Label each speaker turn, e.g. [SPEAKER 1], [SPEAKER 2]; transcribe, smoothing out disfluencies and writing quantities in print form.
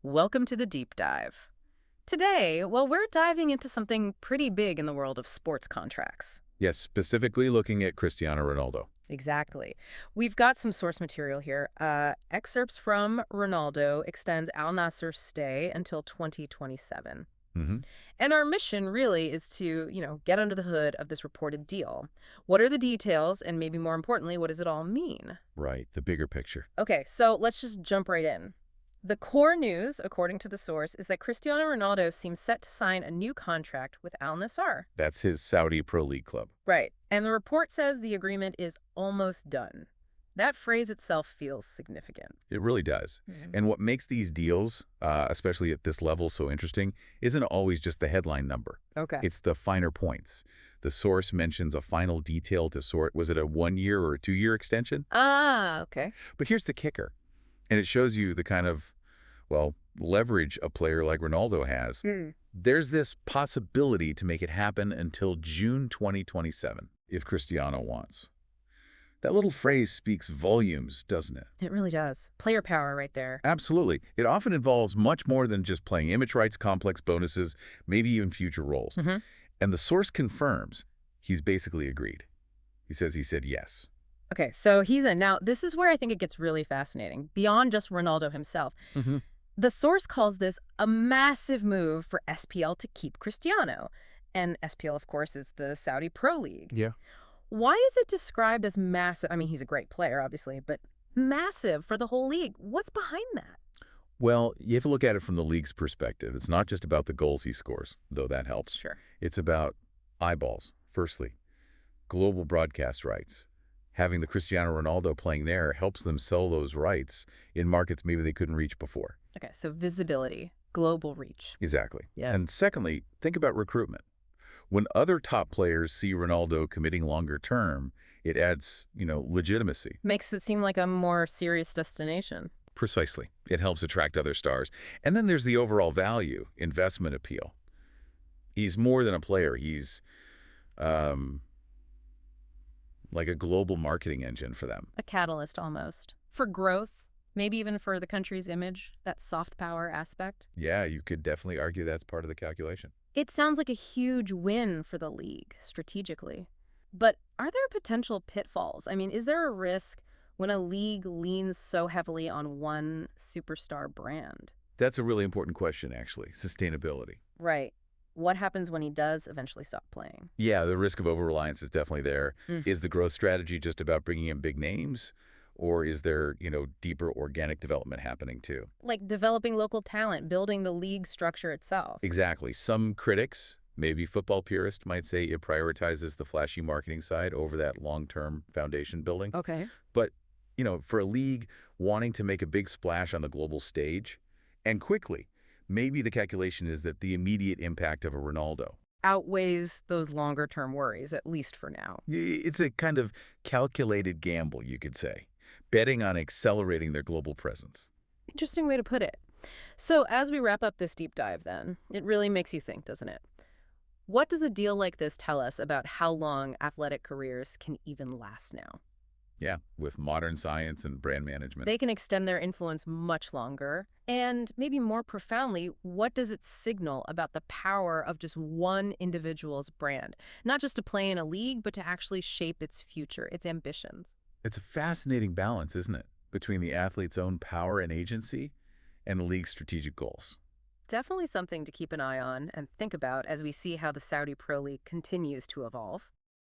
[SPEAKER 1] Welcome to the deep dive. Today, well, we're diving into something pretty big in the world of sports contracts.
[SPEAKER 2] Yes, specifically looking at Cristiano Ronaldo.
[SPEAKER 1] Exactly. We've got some source material here. Excerpts from Ronaldo extends Al Nassr's stay until 2027.
[SPEAKER 2] Hmm.
[SPEAKER 1] And our mission really is to, get under the hood of this reported deal. What are the details? And maybe more importantly, what does it all mean?
[SPEAKER 2] Right, the bigger picture.
[SPEAKER 1] Okay, so let's just jump right in. The core news, according to the source, is that Cristiano Ronaldo seems set to sign a new contract with Al Nassr.
[SPEAKER 2] That's his Saudi Pro League club.
[SPEAKER 1] Right. And the report says the agreement is almost done. That phrase itself feels significant.
[SPEAKER 2] It really does.
[SPEAKER 1] Mhm.
[SPEAKER 2] And what makes these deals, especially at this level, so interesting, isn't always just the headline number.
[SPEAKER 1] Okay.
[SPEAKER 2] It's the finer points. The source mentions a final detail to sort. Was it a 1-year or a 2-year extension?
[SPEAKER 1] Ah, okay.
[SPEAKER 2] But here's the kicker. And it shows you the kind of, well, leverage a player like Ronaldo has.
[SPEAKER 1] Hmm.
[SPEAKER 2] There's this possibility to make it happen until June 2027, if Cristiano wants. That little phrase speaks volumes, doesn't it?
[SPEAKER 1] It really does. Player power right there.
[SPEAKER 2] Absolutely. It often involves much more than just playing image rights, complex bonuses, maybe even future roles.
[SPEAKER 1] Hmm.
[SPEAKER 2] And the source confirms he's basically agreed. He says he said yes.
[SPEAKER 1] Okay, so he's in. Now, this is where I think it gets really fascinating, beyond just Ronaldo himself.
[SPEAKER 2] Hmm.
[SPEAKER 1] The source calls this a massive move for SPL to keep Cristiano. And SPL, of course, is the Saudi Pro League.
[SPEAKER 2] Yeah.
[SPEAKER 1] Why is it described as massive? I mean, he's a great player, obviously, but massive for the whole league. What's behind that?
[SPEAKER 2] Well, you have to look at it from the league's perspective. It's not just about the goals he scores, though that helps.
[SPEAKER 1] Sure.
[SPEAKER 2] It's about eyeballs, firstly, global broadcast rights. Having the Cristiano Ronaldo playing there helps them sell those rights in markets maybe they couldn't reach before.
[SPEAKER 1] Okay, so visibility, global reach.
[SPEAKER 2] Exactly.
[SPEAKER 1] Yeah.
[SPEAKER 2] And secondly, think about recruitment. When other top players see Ronaldo committing longer term, it adds, legitimacy.
[SPEAKER 1] Makes it seem like a more serious destination.
[SPEAKER 2] Precisely. It helps attract other stars. And then there's the overall value, investment appeal. He's more than a player. He's um, like a global marketing engine for them.
[SPEAKER 1] A catalyst almost. For growth, maybe even for the country's image, that soft power aspect.
[SPEAKER 2] Yeah, you could definitely argue that's part of the calculation.
[SPEAKER 1] It sounds like a huge win for the league, strategically. But are there potential pitfalls? I mean, is there a risk when a league leans so heavily on one superstar brand?
[SPEAKER 2] That's a really important question, actually, sustainability.
[SPEAKER 1] Right. What happens when he does eventually stop playing?
[SPEAKER 2] Yeah, the risk of over-reliance is definitely there.
[SPEAKER 1] Mm.
[SPEAKER 2] Is the growth strategy just about bringing in big names? Or is there, deeper organic development happening too?
[SPEAKER 1] Like developing local talent, building the league structure itself.
[SPEAKER 2] Exactly. Some critics, maybe football purists, might say it prioritizes the flashy marketing side over that long-term foundation building.
[SPEAKER 1] Okay.
[SPEAKER 2] But, for a league wanting to make a big splash on the global stage, and quickly, maybe the calculation is that the immediate impact of a Ronaldo.
[SPEAKER 1] Outweighs those longer term worries, at least for now.
[SPEAKER 2] It's a kind of calculated gamble, you could say, betting on accelerating their global presence.
[SPEAKER 1] Interesting way to put it. So, as we wrap up this deep dive, then, it really makes you think, doesn't it? What does a deal like this tell us about how long athletic careers can even last now?
[SPEAKER 2] Yeah, with modern science and brand management.
[SPEAKER 1] They can extend their influence much longer. And maybe more profoundly, what does it signal about the power of just one individual's brand? Not just to play in a league, but to actually shape its future, its ambitions.
[SPEAKER 2] It's a fascinating balance, isn't it, between the athlete's own power and agency and the league's strategic goals.
[SPEAKER 1] Definitely something to keep an eye on and think about as we see how the Saudi Pro League continues to evolve.